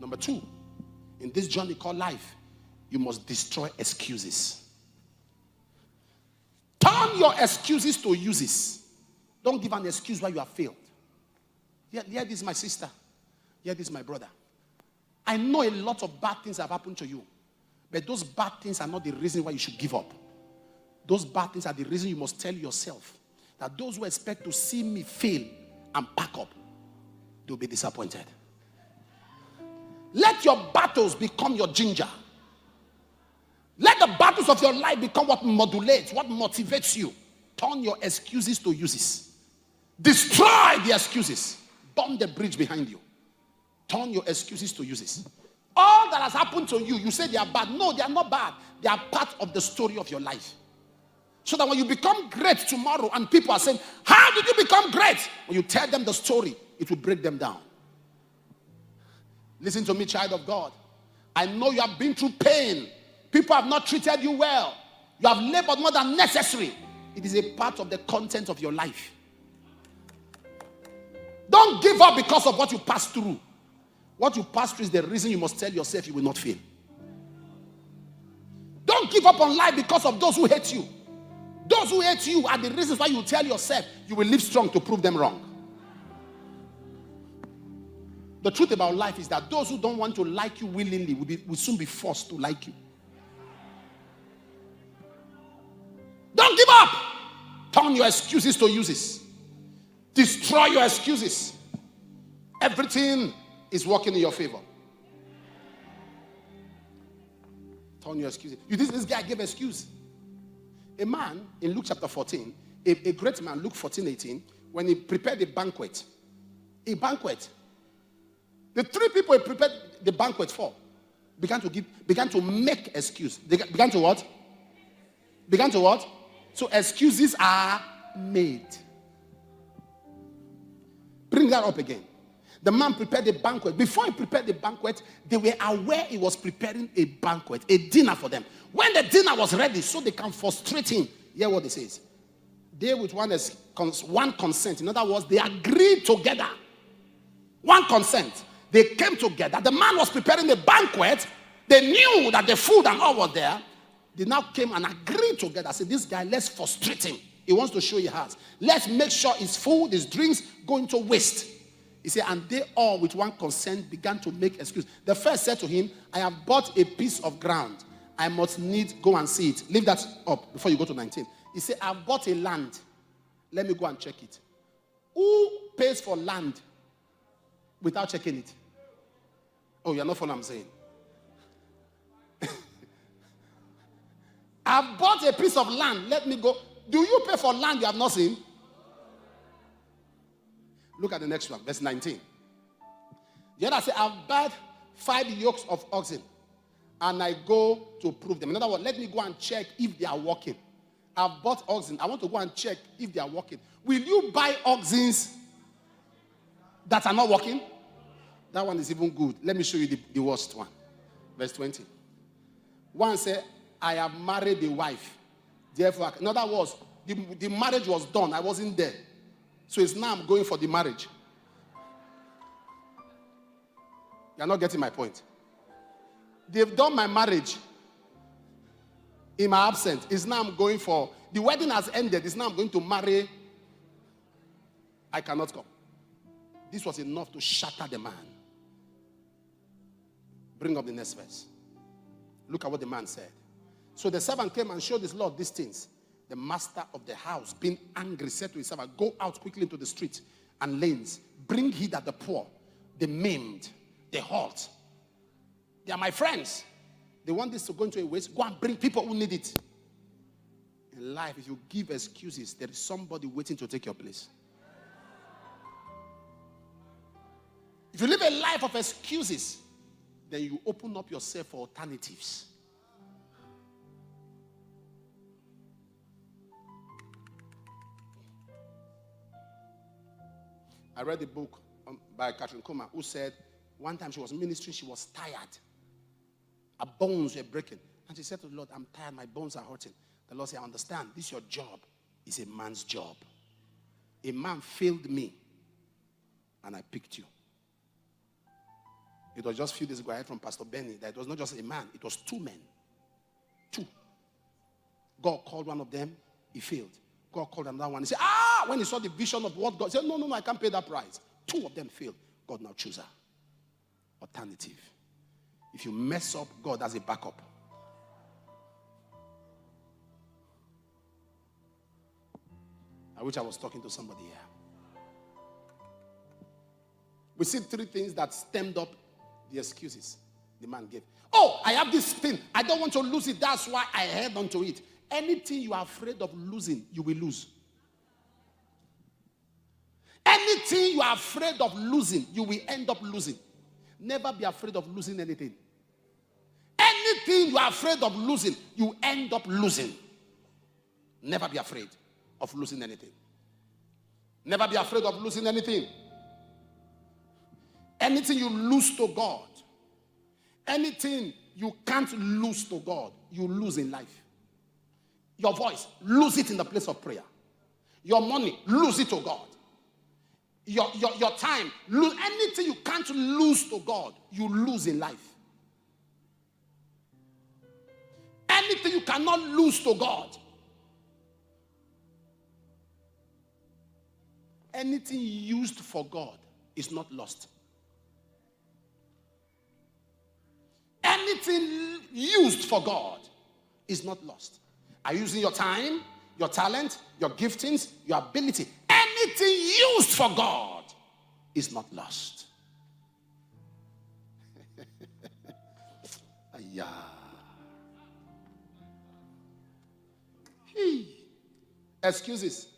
Number 2, in this journey called life, you must destroy excuses. Turn your excuses to uses. Don't give an excuse why you have failed. Here, this is my sister. Here, this is my brother. I know a lot of bad things have happened to you. But those bad things are not the reason why you should give up. Those bad things are the reason you must tell yourself that those who expect to see me fail and pack up, they'll be disappointed. Let your battles become your ginger. Let the battles of your life become what modulates, what motivates you. Turn your excuses to uses. Destroy the excuses. Burn the bridge behind you. Turn your excuses to uses. All that has happened to you, you say they are bad. No, they are not bad. They are part of the story of your life. So that when you become great tomorrow and people are saying, how did you become great? When you tell them the story, it will break them down. Listen to me, child of God. I know you have been through pain. People have not treated you well. You have labored more than necessary. It is a part of the content of your life. Don't give up because of what you passed through. What you passed through is the reason you must tell yourself you will not fail. Don't give up on life because of those who hate you. Those who hate you are the reasons why you tell yourself you will live strong to prove them wrong. The truth about life is that those who don't want to like you willingly will soon be forced to like you. Don't give up. Turn your excuses to uses. Destroy your excuses. Everything is working in your favor. Turn your excuses. This guy gave excuse. A man in Luke chapter 14, a great man, Luke 14:18, when he prepared a banquet, the 3 people he prepared the banquet for began to make excuse. They began to what? Began to what? So excuses are made. Bring that up again. The man prepared a banquet. Before he prepared the banquet, they were aware he was preparing a banquet, a dinner for them. When the dinner was ready, so they can frustrate him, hear what he says. They with one consent. In other words, they agreed together. One consent. They came together. The man was preparing a banquet. They knew that the food and all was there. They now came and agreed together. Said, this guy, let's frustrate him. He wants to show he has. Let's make sure his food, his drinks go into waste. He said, and they all with one consent began to make excuse. The first said to him, I have bought a piece of ground. I must need go and see it. Leave that up before you go to 19. He said, I've bought a land. Let me go and check it. Who pays for land without checking it? Oh, you're not following what I'm saying. I've bought a piece of land. Let me go. Do you pay for land you have not seen? Look at the next one, verse 19. The other said, I've bought 5 yokes of oxen, and I go to prove them. In other words, let me go and check if they are working. I've bought oxen. I want to go and check if they are working. Will you buy oxen that are not working? That one is even good. Let me show you the worst one. Verse 20. One said, I have married a wife. Therefore, in other words, the marriage was done. I wasn't there. So it's now I'm going for the marriage. You're not getting my point. They've done my marriage in my absence. It's now I'm going for, the wedding has ended. It's now I'm going to marry. I cannot come. This was enough to shatter the man. Bring up the next verse. Look at what the man said. So the servant came and showed his lord these things. The master of the house, being angry, said to his servant, go out quickly into the street and lanes. Bring hither the poor, the maimed, the halt. They are my friends. They want this to go into a waste. Go and bring people who need it. In life, if you give excuses, there is somebody waiting to take your place. If you live a life of excuses, then you open up yourself for alternatives. I read a book by Catherine Kuma who said one time she was ministering, she was tired. Her bones were breaking. And she said to the Lord, I'm tired, my bones are hurting. The Lord said, I understand, this is your job. It's a man's job. A man failed me, and I picked you. It was just a few days ago I heard from Pastor Benny that it was not just a man, it was two men. Two. God called one of them, he failed. God called another one. He said, when he saw the vision of what God said, no, I can't pay that price. Two of them failed. God now chose her. Alternative. If you mess up, God has a backup. I wish I was talking to somebody here. We see three things that stemmed up the excuses the man gave. Oh, I have this thing. I don't want to lose it. That's why I held on to it. Anything you are afraid of losing, you will lose. Anything you are afraid of losing, you will end up losing. Never be afraid of losing anything. Anything you are afraid of losing, you end up losing. Never be afraid of losing anything. Never be afraid of losing anything. Anything you lose to God, anything you can't lose to God, you lose in life. Your voice, lose it in the place of prayer. Your money, lose it to God. Your time, lose anything you can't lose to God, you lose in life. Anything you cannot lose to God, anything used for God is not lost. Anything used for God is not lost. Are you using your time, your talent, your giftings, your ability? Anything used for God is not lost. Yeah. Excuses.